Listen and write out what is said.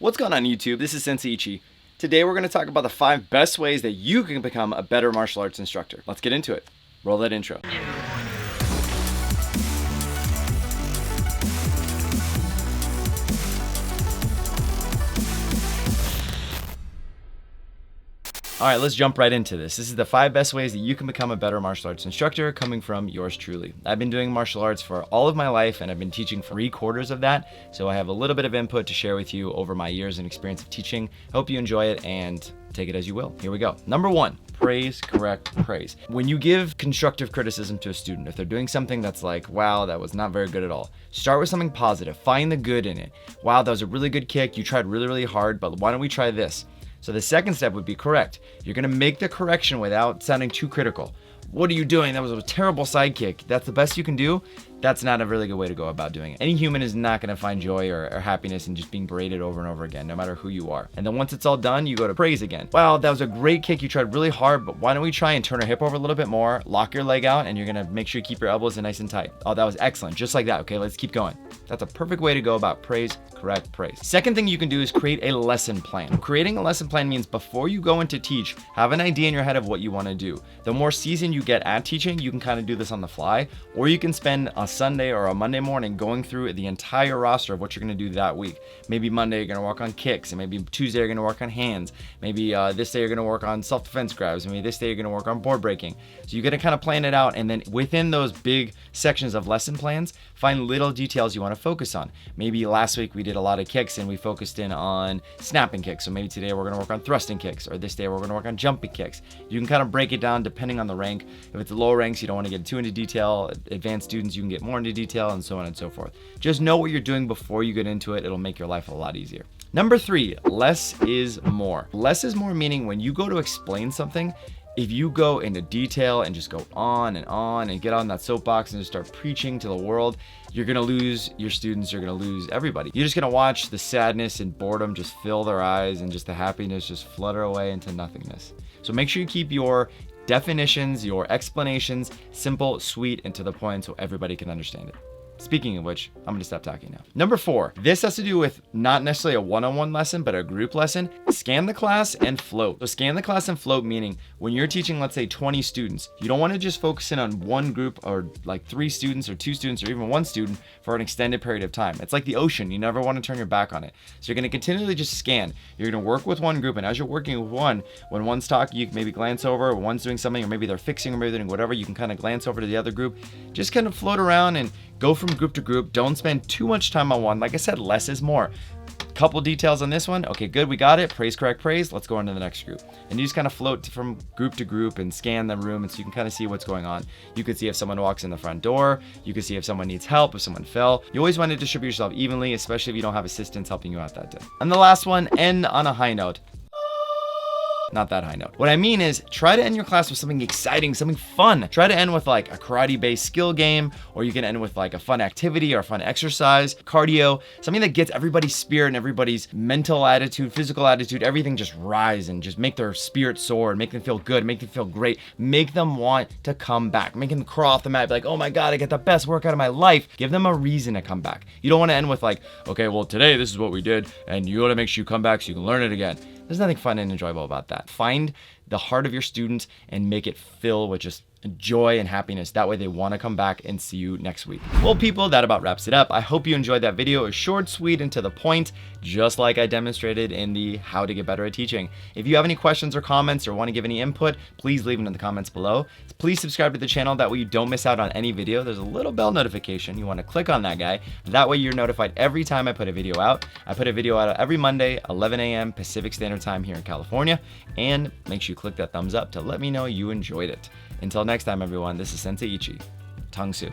What's going on YouTube? This is Sensei Ichi. Today we're going to talk about the 5 best ways that you can become a better martial arts instructor. Let's get into it. Roll that intro. All right, let's jump right into this. This is the 5 best ways that you can become a better martial arts instructor, coming from yours truly. I've been doing martial arts for all of my life, and I've been teaching for 3/4 of that. So I have a little bit of input to share with you over my years and experience of teaching. Hope you enjoy it and take it as you will. Here we go. Number 1, praise, correct, praise. When you give constructive criticism to a student, if they're doing something that's like, wow, that was not very good at all, start with something positive. Find the good in it. Wow, that was a really good kick. You tried really, really hard, but why don't we try this? So the second step would be correct. You're gonna make the correction without sounding too critical. What are you doing? That was a terrible side kick. That's the best you can do? That's not a really good way to go about doing it. Any human is not gonna find joy or happiness in just being berated over and over again, no matter who you are. And then once it's all done, you go to praise again. Wow, that was a great kick. You tried really hard, but why don't we try and turn our hip over a little bit more, lock your leg out, and you're gonna make sure you keep your elbows in nice and tight. Oh, that was excellent. Just like that. Okay, let's keep going. That's a perfect way to go about praise, correct, praise. Second thing you can do is create a lesson plan. Creating a lesson plan means before you go into teach, have an idea in your head of what you wanna do. The more seasoned you get at teaching, you can kind of do this on the fly, or you can spend a Sunday or a Monday morning going through the entire roster of what you're gonna do that week. Maybe Monday you're gonna work on kicks, and maybe Tuesday you're gonna work on hands. Maybe this day you're gonna work on self-defense grabs. Maybe this day you're gonna work on board breaking. So you're gonna kind of plan it out, and then within those big sections of lesson plans, find little details you wanna focus on. Maybe last week we did a lot of kicks and we focused in on snapping kicks. So maybe today we're gonna work on thrusting kicks, or this day we're gonna work on jumping kicks. You can kind of break it down depending on the rank. If it's the lower ranks, you don't wanna get too into detail. Advanced students, you can get more into detail, and so on and so forth. Just know what you're doing before you get into it. It'll make your life a lot easier. Number 3, less is more. Less is more meaning when you go to explain something, if you go into detail and just go on and get on that soapbox and just start preaching to the world, you're gonna lose your students, you're gonna lose everybody. You're just gonna watch the sadness and boredom just fill their eyes and just the happiness just flutter away into nothingness. So make sure you keep your definitions, your explanations simple, sweet, and to the point so everybody can understand it. Speaking of which, I'm gonna stop talking now. Number 4, this has to do with not necessarily a one-on-one lesson, but a group lesson. Scan the class and float. So scan the class and float, meaning when you're teaching, let's say 20 students, you don't wanna just focus in on one group or like 3 students or 2 students or even 1 student for an extended period of time. It's like the ocean, you never wanna turn your back on it. So you're gonna continually just scan. You're gonna work with one group, and as you're working with one, when one's talking, you can maybe glance over, when one's doing something, or maybe they're fixing, or maybe they're doing whatever, you can kind of glance over to the other group. Just kind of float around and go from group to group. Don't spend too much time on one. Like I said, less is more. Couple details on this one. Okay, good, we got it. Praise, correct, praise. Let's go on to the next group. And you just kind of float from group to group and scan the room, and so you can kind of see what's going on. You could see if someone walks in the front door. You could see if someone needs help, if someone fell. You always want to distribute yourself evenly, especially if you don't have assistants helping you out that day. And the last one, end on a high note. Not that high note. What I mean is, try to end your class with something exciting, something fun. Try to end with like a karate-based skill game, or you can end with like a fun activity or a fun exercise, cardio, something that gets everybody's spirit and everybody's mental attitude, physical attitude, everything just rise and just make their spirit soar and make them feel good, make them feel great, make them want to come back, make them crawl off the mat, be like, oh my God, I get the best workout of my life. Give them a reason to come back. You don't want to end with like, okay, well today this is what we did, and you want to make sure you come back so you can learn it again. There's nothing fun and enjoyable about that. Find the heart of your students and make it fill with just joy and happiness. That way they want to come back and see you next week. Well, people, that about wraps it up. I hope you enjoyed that video. It's short, sweet, and to the point, just like I demonstrated in the how to get better at teaching. If you have any questions or comments or want to give any input, please leave them in the comments below. Please subscribe to the channel. That way you don't miss out on any video. There's a little bell notification. You want to click on that guy. That way you're notified every time I put a video out. I put a video out every Monday, 11 a.m. Pacific Standard Time here in California. And make sure you click that thumbs up to let me know you enjoyed it. Until next time, everyone, this is Sensei Ichi. Tang Su.